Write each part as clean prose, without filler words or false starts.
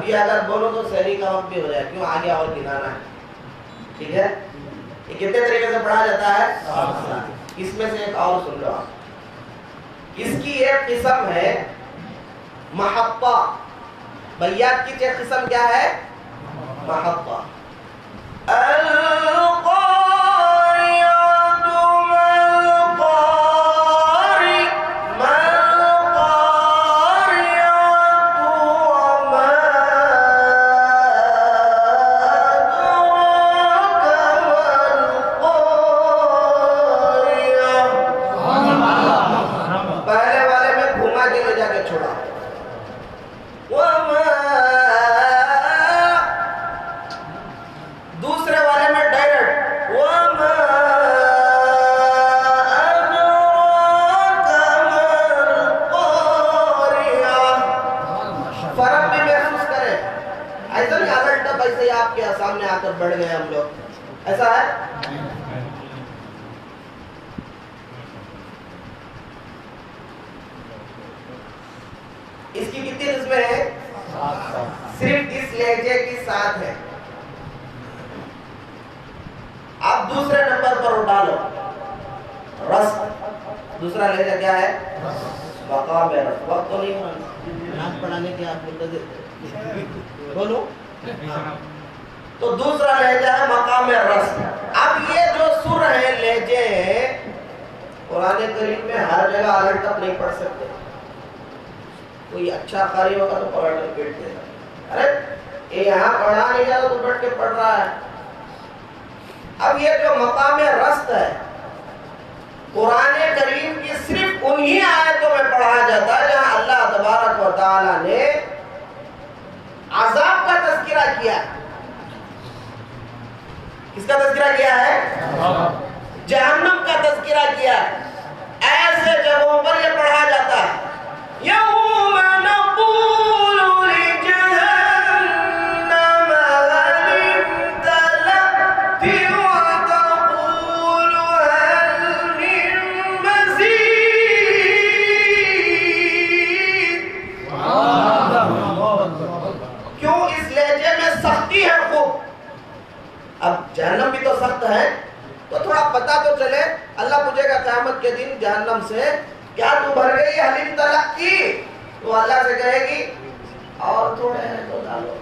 ابھی اگر بولو تو سحری کا وقت بھی ہو جائے، کیوں آگے اور گنانا ہے. ٹھیک ہے، یہ کتنے طریقے سے پڑھا جاتا ہے؟ اس میں سے ایک اور سن لو آپ. اس کی ایک قسم ہے محطہ. بیات کی ایک قسم کیا ہے؟ محطہ. سامنے آ کر بڑھ گئے ہم لوگ، ایسا ہے؟ اس کی کتنی قسمیں ہیں؟ صرف اس لہجے کی 7 ہے. اب دوسرے نمبر پر اٹھا لو رس. دوسرا لہجہ کیا ہے؟ مقام رس. وقت تو نہیں نام پڑھانے کے آپ بولو. تو دوسرا لہجہ ہے مقام رس. اب یہ جو سر ہے، لہجے ہیں، قرآن کریم میں ہر جگہ الٹ تک نہیں پڑھ سکتے. کوئی اچھا قاری ہوگا تو پڑھ کر بیٹھ دے گا. ارے یہ یہاں پڑھا نہیں جاتا تو بیٹھ کے پڑھ رہا ہے. اب یہ جو مقام رست ہے، قرآن کریم کی صرف انہی آیتوں میں پڑھا جاتا ہے جہاں اللہ تبارک و تعالی نے عذاب کا تذکرہ کیا ہے. کس کا تذکرہ کیا ہے؟ جہنم کا تذکرہ کیا ہے. ایسے جگہوں پر یہ پڑھا جاتا ہے. یوم نقول لجہنم هل امتلأت وتقول هل من مزید. کیوں؟ اس لہجے میں سختی ہے خوب. اب جہنم بھی تو سخت ہے تو تھوڑا پتہ تو چلے. اللہ پوچھے گا قیامت کے دن جہنم سے، کیا تو بھر گئی حلیم طلق کی؟ تو اللہ سے کہے گی اور تھوڑے ہیں تو ڈالو.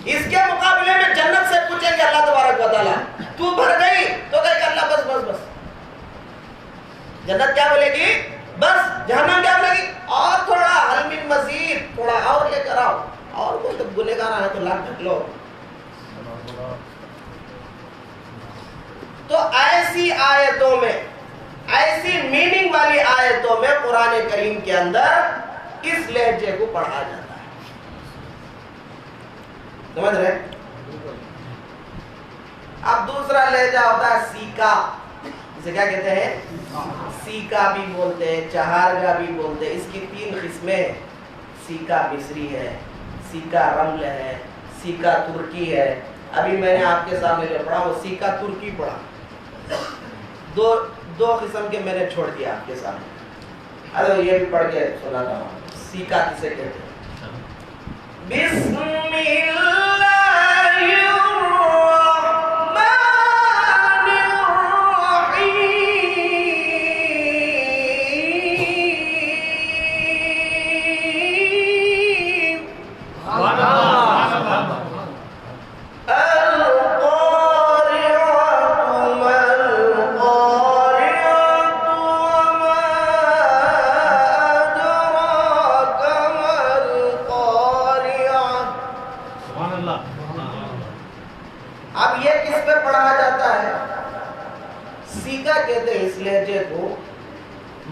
اس کے مقابلے میں جنت سے پوچھیں گے اللہ تبارک و تعالیٰ تو بھر گئی؟ تو کہے گا اللہ بس بس بس. جنت کیا بولے گی؟ بس. جہنم کیا بولے گی؟ اور تھوڑا، حل من مزید، تھوڑا اور لے کر آؤ. اور کوئی تو گنہگار ہے تو لاکھ ڈھک لو. تو ایسی آیتوں میں، ایسی میننگ والی آیتوں میں قرآن کریم کے اندر اس لہجے کو پڑھا جاتا ہے. سمجھ رہے؟ اب دوسرا لہجہ ہوتا ہے سیکا. اسے کیا کہتے ہیں؟ سیکا بھی بولتے ہیں، چہارگا بھی بولتے ہیں. اس کی 3 قسمیں. سیکا مصری ہے، سیکا رمل ہے، سیکا ترکی ہے. ابھی میں نے آپ کے سامنے جو پڑھا وہ سیکا ترکی پڑھا. دو قسم کے میں نے چھوڑ دیا آپ کے سامنے. ارے یہ بھی پڑھ کے سناتا ہوں. سیکا کسے کہتے ہیں؟ بسم اللہ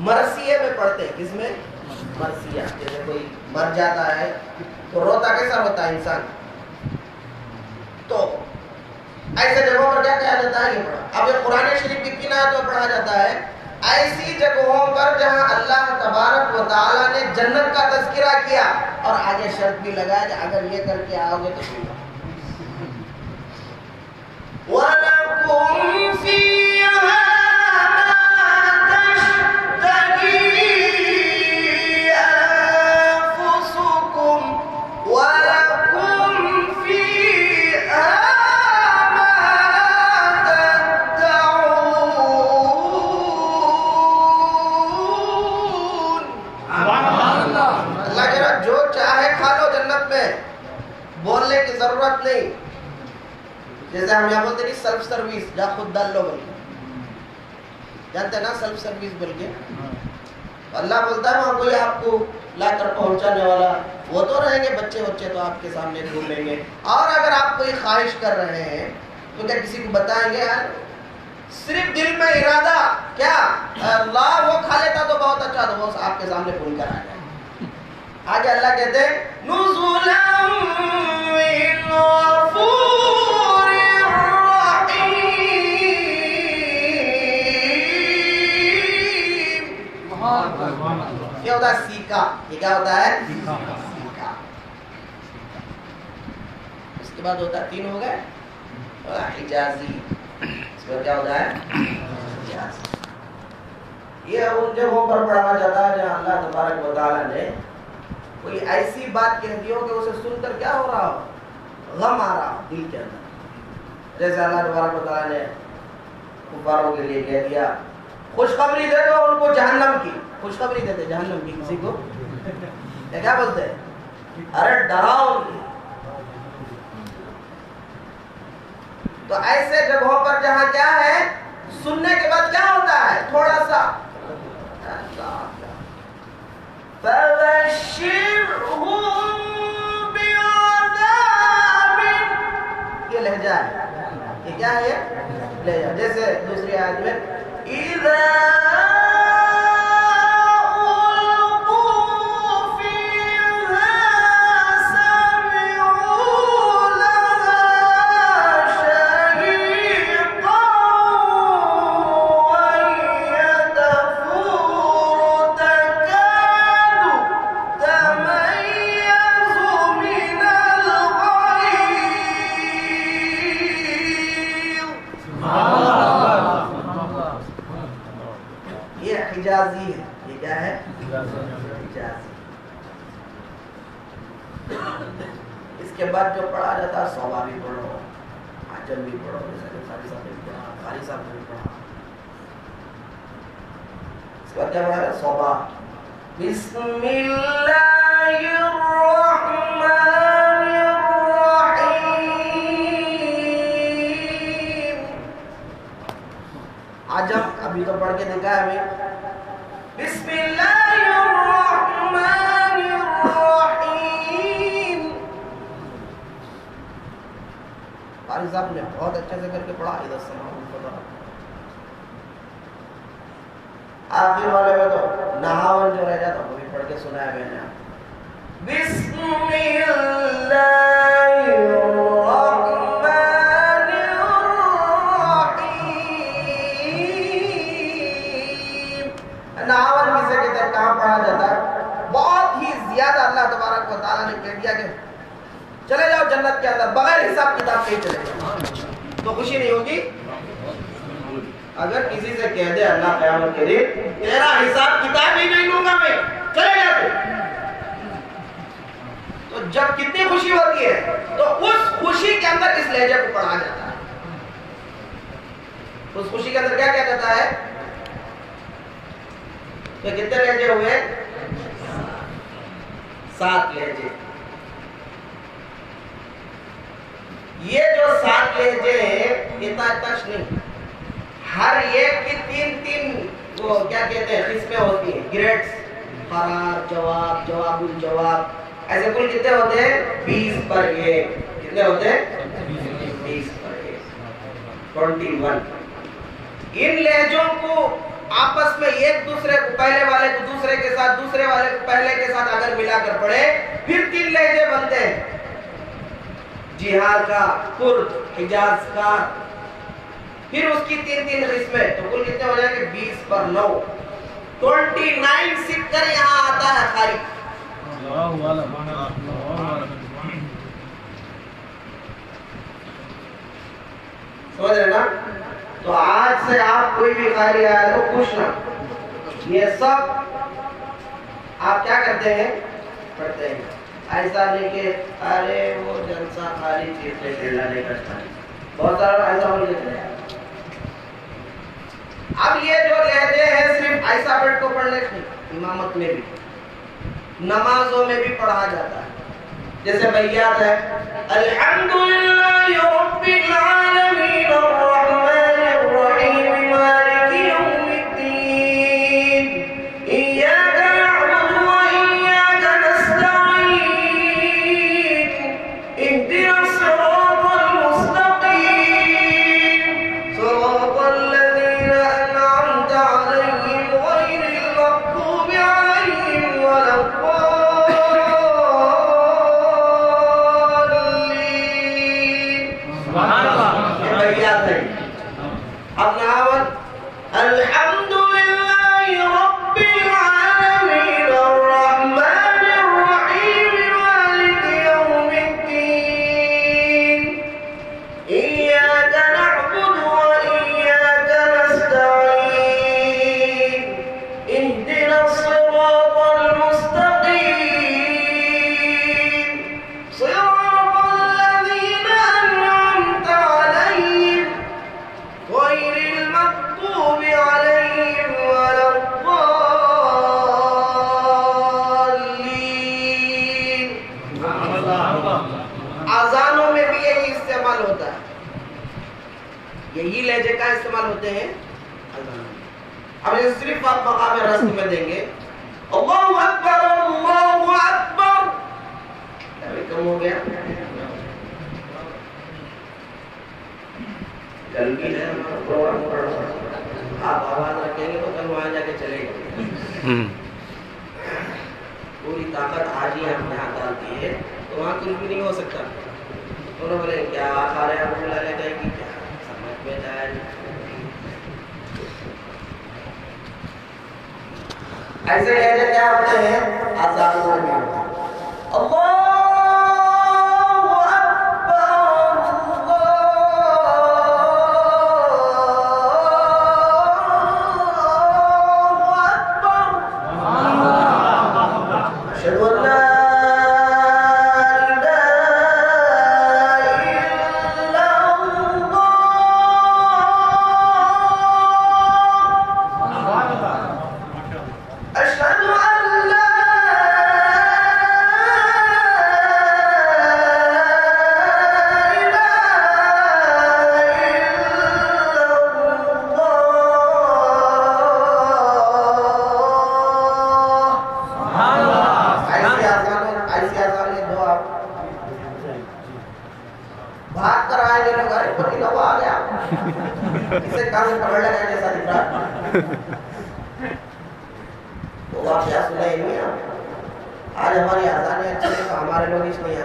مرثیے میں پڑھتے ہیں. کس میں؟ مرثیہ. جیسے کوئی مر جاتا ہے تو روتا کیسا ہوتا ہے انسان، تو ایسے جگہوں پر کیا کہا جاتا ہے؟ یہ پڑھا. اب یہ قرآن شریف کی کن آیتوں پڑھا جاتا ہے؟ ایسی جگہوں پر جہاں اللہ تبارک و تعالیٰ نے جنت کا تذکرہ کیا اور آگے شرط بھی لگایا کہ اگر یہ کر کے آؤ گے تو وَلَكُمْ فِيهَا وَلَا نہیں. جیسے ہم یہاں بولتے ہیں سیلف سروس جا خود ڈال لو بول کے, جانتے ہیں نا سیلف سروس بول کے. اللہ بولتا ہے وہاں کوئی آپ کو لا کر پہنچانے والا وہ تو رہیں گے, بچے تو آپ کے سامنے گھومیں گے. اور اگر آپ کوئی خواہش کر رہے ہیں تو کیا کسی کو بتائیں گے یار صرف دل میں ارادہ کیا اللہ وہ کھا لیتا تو بہت اچھا, تو وہ آپ کے سامنے بھول کر آ جائے. آگے اللہ کہتے ہیں نزلا من غفور رحیم. کیا ہوتا ہے سیکا, یہ کیا ہوتا ہے سیکا. اس کے بعد ہوتا ہے 3 ہو گئے حجازی. اس کا کیا ہوتا ہے حجازی. یہ ان جگہوں پر پڑھا جاتا ہے جہاں اللہ تبارک و تعالیٰ نے کوئی ایسی بات کہہ دی ہو کہ اسے سن کر کیا ہو رہا ہو, غم آ رہا ہو دل کے اندر. جیسے اللہ تبارک و تعالیٰ نے کفاروں کے لیے کہہ دیا خوشخبری دے دو ان کو جہنم کی. خوشخبری دیتے جہنم کی کسی کو کیا بولتے ہیں, ارے ڈراؤ. تو ایسے جگہوں پر جہاں کیا ہے سننے کے بعد کیا ہوتا ہے تھوڑا سا فَبَشِّرْهُم بِعَذَابٍ. یہ لہجہ ہے, یہ کیا ہے یہ لہجہ. جیسے دوسری آیت میں اِذَا حجازی ہے. یہ کیا ہے حجازی. اس کے بعد جو پڑھا جاتا ہے صوبہ بھی پڑھو, عجم بھی پڑھو, جیسے قاری صاحب نے پڑھا, قاری صاحب نے پڑھا. اس کے بعد کیا پڑھا ہے صوبہ. بسم اللہ الرحمن الرحیم. عجم ابھی تو پڑھ کے دیکھا ہے ہمیں. بسم اللہ الرحمن الرحیم. قاری صاحب نے بہت اچھے سے کر کے پڑھا. ادھر سے آخر والے میں تو نہاون جو رہ جاتا وہ بھی پڑھ کے سنا ہے میں نے. بسم اللہ چلے جاؤ جنت کے اندر بغیر حساب کتاب کے چلے جاؤ تو خوشی نہیں ہوگی. اگر کسی سے کہہ دے اللہ قیامت کے دن تیرا حساب کتاب ہی نہیں لوں گا میں, چلے جاتے, تو جب کتنی خوشی ہوتی ہے. تو اس خوشی کے اندر اس لہجے کو پڑھا جاتا ہے. اس خوشی کے اندر کیا کیا جاتا ہے کہ کتنے لہجے ہوئے 7 لہجے. یہ جو 7 لہجے ہیں اتنا تش نہیں, ہر ایک کی 3 وہ کیا کہتے ہیں قسمیں ہوتی ہیں, گریڈز. قرار, جواب, جواب الجواب, ایسے کل کتنے ہوتے ہیں 20 پر 1. کتنے ہوتے ہیں 20 پر 1 21. ان لہجوں کو آپس میں ایک دوسرے کو, پہلے والے کو دوسرے کے ساتھ, دوسرے والے کو پہلے کے ساتھ اگر ملا کر پڑھے پھر 3 لہجے بنتے ہیں. جہاد کا, کرد, حجاز کا, پھر اس کی 3 قسمیں, تو کل کتنے ہو جائیں گے 20 پر 9 29 سکھ کر یہاں آتا ہے خارج. سمجھ رہے نا. تو آج سے آپ کوئی بھی قاری آیا تو پوچھنا, یہ سب آپ کیا کرتے ہیں پڑھتے ہیں. ایسا نہیں کہ ارے وہ جلسہ خالی چیز سے کھیلنا نہیں کرتا. بہت سارا ایسا ہو جاتا ہے. اب یہ جو لہجے ہیں صرف ایسا بیٹھ کو پڑھنے کی, امامت میں بھی نمازوں میں بھی پڑھا جاتا ہے. جیسے بیات ہے الحمدللہ رب العالمین الرحمن الرحیم مالک یوم الدین ایاک نعبد و ایاک نستعین اهدنا الصراط المستقیم صراط الذین انعمت علیہم غیر المغضوب علیہم ولا الحمدللہ رب العالمین الرحمن الرحیم مالک یوم الدین ایاک نعبد و ایاک نستعین اهدنا الصراط المستقیم صراط الذین انعمت علیہم غیر المغضوب علیہم ولا الضالین. آذانوں میں بھی یہی استعمال ہوتا ہے, یہی لہجے کا استعمال ہوتے ہیں. اب یہ صرف آپ مقام رسم میں دیں گے اللہ اکبر اللہ اکبر, کم ہو گیا. جلدی ہے آپ آواز رکھیں گے تو کل وہاں جا کے چلے گا. پوری طاقت آج ہی ہم یہاں ڈالتی ہے تو وہاں کچھ بھی نہیں ہو سکتا. انہوں بولے کیا آخارے آپ کو لگے گا کہ کیا سمجھ میں جائے. ایسے لہجے کیا ہوتے ہیں آزادوں میں ہوتے ہیں. اللہ بھاگ کر آئے گے لوگ ارے پتی لوگ آ گیا اسے کہاں سے پکڑ لگا جیسا دکھ رہا. تو واقعہ سنا ہی نہیں. آج ہماری آزادی اچھی ہے تو ہمارے لوگ اس میں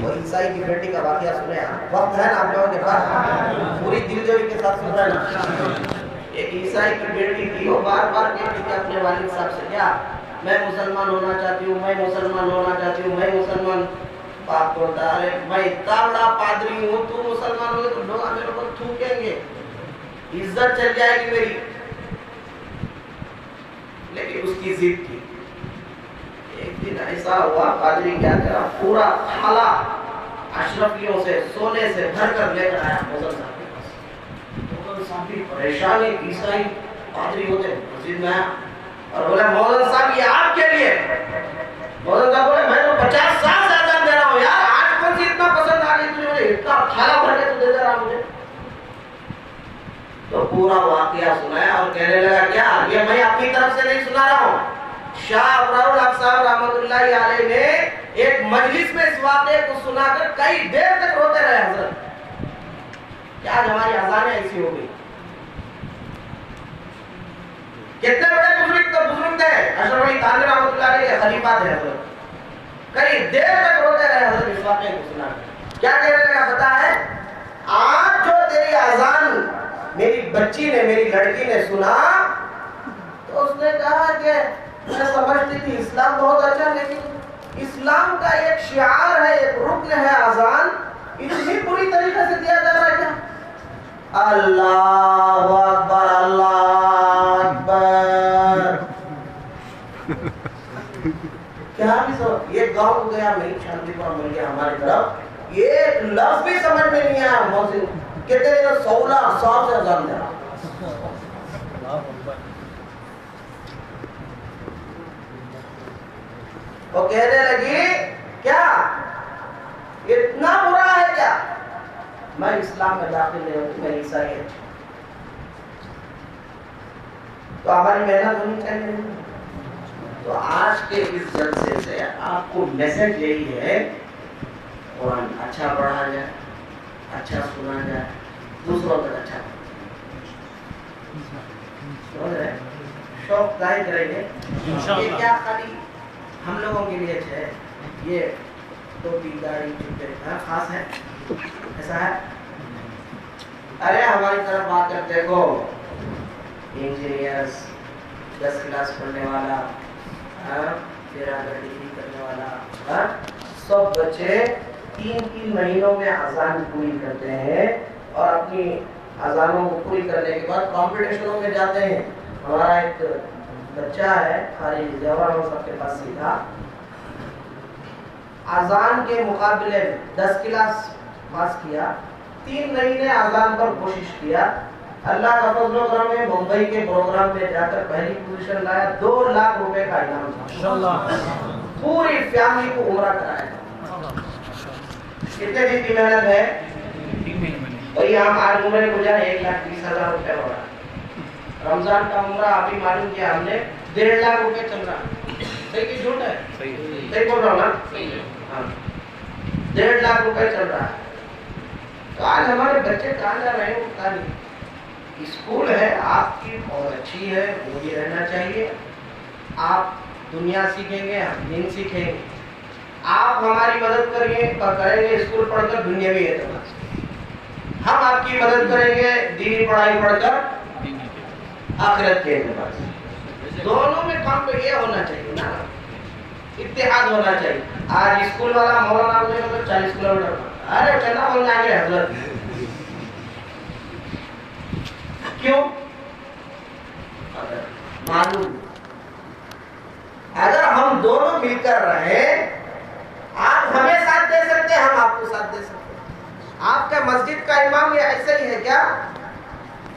وہ عیسائی کی بیٹی کا واقعہ سنے. وقت ہے نا آپ لوگوں کے پاس, پوری دل جوئی کے ساتھ سن رہے نا. ایک عیسائی کی بیٹی تھی, وہ بار بار کہتی تھی اپنے والد صاحب سے کیا میں مسلمان ہونا چاہتی ہوں, میں مسلمان ہونا چاہتی ہوں, میں مسلمان. باپ بولتا ارے میں اتنا بڑا پادری ہوں, تو مسلمان ہوگے تو لوگ میرے کو تھوکیں گے, عزت چل جائے گی میری. لیکن اس کی ضد تھی. ایک دن ایسا ہوا پادری کیا کرا, پورا تھالا اشرفیوں سے سونے سے بھر کر لے کر آیا موزن صاحب کے پاس. موزن صاحب بھی پریشان ہے, عیسائی پادری ہوتے مسجد میں آیا اور بولا موزن صاحب یہ آپ کے لیے. موزن صاحب بولے میں تو 50 سال سے اذان دے رہا ہوں یار, آج کون سی اتنا پسند آ گئی تجھے, مجھے اتنا تھالا بھر کے تو دے رہا مجھے. تو پورا واقعہ سنایا اور کہنے لگا کیا یہ میں اپنی طرف سے نہیں سنا رہا ہوں, شاہ ابرار الحق صاحب رحمۃ اللہ علیہ نے ایک مجلس میں اس واقعے کو سنا کر کئی دیر تک روتے رہے حضرت. کیا آج ہماری اذانیں ایسی ہو گئی. کتنے بڑے بزرگ تھے اشرف علی تھانوی رحمۃ اللہ علیہ کے خلیفہ تھے حضرت, کئی دیر تک روتے رہے حضرت اس واقعے کو سنا کر. کیا کہنے لگا پتا ہے, آج جو تیری اذان میری بچی نے, میری لڑکی نے سنا تو اس نے کہا کہ میں سمجھتی تھی اسلام بہت اچھا, لیکن اسلام کا ایک شعار ہے, ایک رکن ہے اذان, اتنی پوری طریقے سے دیا جا رہا ہے کیا. اللہ اکبر اللہ اکبر. کیا بھی یہ گاؤں گیا میری شانتی پر مل گیا ہماری طرف, ایک لفظ بھی سمجھ میں نہیں آیا. موزن کہتے ہیں 16 سال سے اذان دے رہا. وہ کہنے لگی کیا اتنا برا ہے کیا؟ میں اسلام میں داخل نہیں ہوں، میں عیسائی ہوں. تو ہماری محنت ہونی چاہیے. تو آج کے اس جلسے سے آپ کو میسج یہی ہے، قرآن اچھا پڑھا جائے، اچھا سنا جائے، دوسروں تک اچھا شوق ظاہر کریں گے. یہ کیا خالی ہم لوگوں کے لیے ہے؟ یہ ٹوپی داڑھی جوتے خاص ہے؟ ایسا ہے؟ ارے ہماری طرف آ کر دیکھو، انجینئرس، 10 کلاس پڑھنے والا، پھر آگے ڈگری کرنے والا، سب بچے 3 مہینوں میں اذان پوری کرتے ہیں اور اپنی اذانوں کو پوری کرنے کے بعد کمپٹیشنوں میں جاتے ہیں. ہمارا ایک بچہ ہے خارج جوانوں سب کے پاس سیکھا، اذان کے مقابلے میں 10 کلاس پاس کیا، 3 مہینے اذان پر کوشش کیا. اللہ کا فضل و کرم ہے، ممبئی کے پروگرام میں جا کر پہلی پوزیشن لایا. 2 لاکھ روپے کا انعام تھا. پوری فیملی کو عمرہ کرایا. کتنے دن کی محنت ہے بھائی؟ ہم آج عمرے کو جائیں 1,20,000 روپے ہو رہا. رمضان کا عمرہ ابھی معلوم کیا ہم نے 1.5 لاکھ روپے چل رہا. صحیح کہ جھوٹ ہے؟ صحیح بول رہا ہوں نا؟ ہاں 1.5 لاکھ روپے چل رہا ہے. تو آج ہمارے بچے کہاں جا رہے ہیں پتا نہیں. اسکول ہے آپ کی بہت اچھی ہے، وہ بھی رہنا چاہیے. آپ دنیا سیکھیں گے، ہم دین سیکھیں گے. آپ ہماری مدد کریں گے اسکول پڑھ کر دنیاوی اعتبار سے، ہم آپ کی مدد کریں گے دینی پڑھائی پڑھ کر آخرت کے اعتبار سے. دونوں میں کام تو یہ ہونا چاہیے نا، اتحاد ہونا چاہیے. آج اسکول والا مولانا ہونے کا 40 کلومیٹر، ارے چلنا بولنے آگے حضرت. کیوں؟ معلوم اگر ہم دونوں مل کر رہے، آپ ہمیں ساتھ دے سکتے، ہم آپ کو ساتھ دے سکتے. آپ کا مسجد کا امام یہ ایسا ہی ہے کیا؟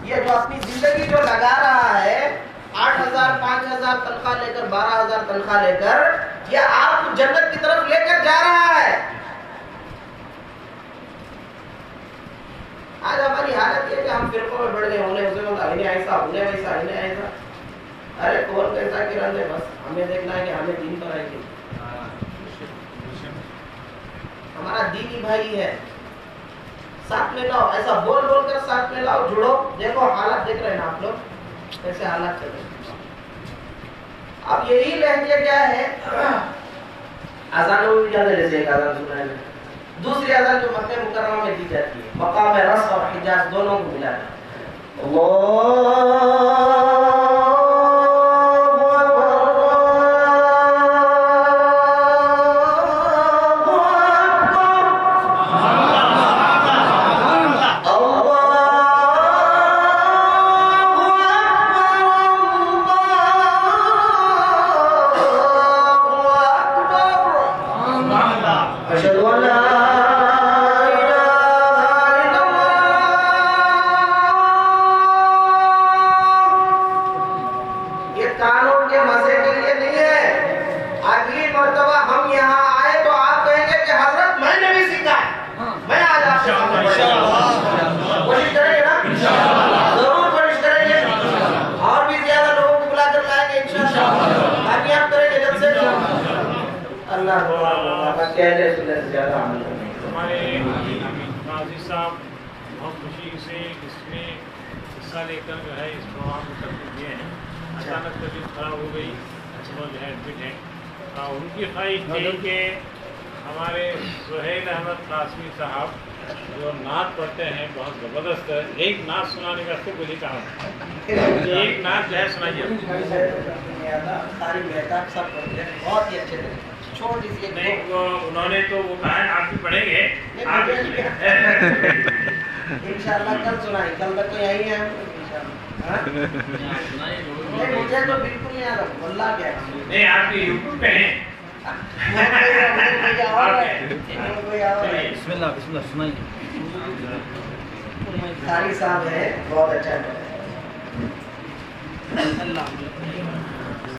یہ جو اپنی زندگی جو لگا رہا ہے 8,000 5,000 تنخواہ لے کر 12,000 تنخواہ لے کر، یہ آپ کو جنت کی طرف لے کر جا رہا ہے. آج ہماری حالت یہ کہ ہم فرقوں میں بڑھ گئے، انہیں اسے بولتا انہیں ایسا، انہیں ویسا، انہیں ایسا. ارے کون کیسا کہ رہنے، بس ہمیں دیکھنا ہے کہ ہمیں دین پر آئے گی. ہمارا دینی بھائی ہے، ساتھ میں لاؤ. ایسا بول بول کر ساتھ میں لاؤ، جڑو. دیکھو حالات دیکھ رہے ہیں نا آپ لوگ کیسے حالات چل رہے ہیں. اب یہی لہجے کیا ہے، اذانوں میں بھی جاتے، جیسے ایک اذان سنا ہے، دوسری اذان جو مکہ مکرمہ میں دی جاتی ہے، مقام رس اور حجاز دونوں کو ملا ہے. ہمارے قاضی صاحب بہت خوشی سے اس میں حصہ لے کر جو ہے اس پروگرام کو ترتیب دیے ہیں. اچانک طبیعت خراب ہو گئی، وہ جو ہے ایڈمٹ ہیں. ان کی خواہش تھی کہ ہمارے سہیل احمد قاسمی صاحب جو نعت پڑھتے ہیں بہت زبردست ہے، ایک نعت سنانے کا سب کو کہا، ایک نعت جو ہے سنائیے. بہت ہی اچھے تھے. نہیں انہوں نے تو وہ کہا ہے آپ بھی پڑھیں گے، آپ بھی انشاءاللہ کل سنائیں. کل تک تو یہی ہے مجھے تو بالکل نہیں آتا واللہ. کیا نہیں آپ کی یوٹیوب پہ ہیں. بسم اللہ بسم اللہ سنائیے. قاری صاحب ہے، بہت اچھا ہے. اللہ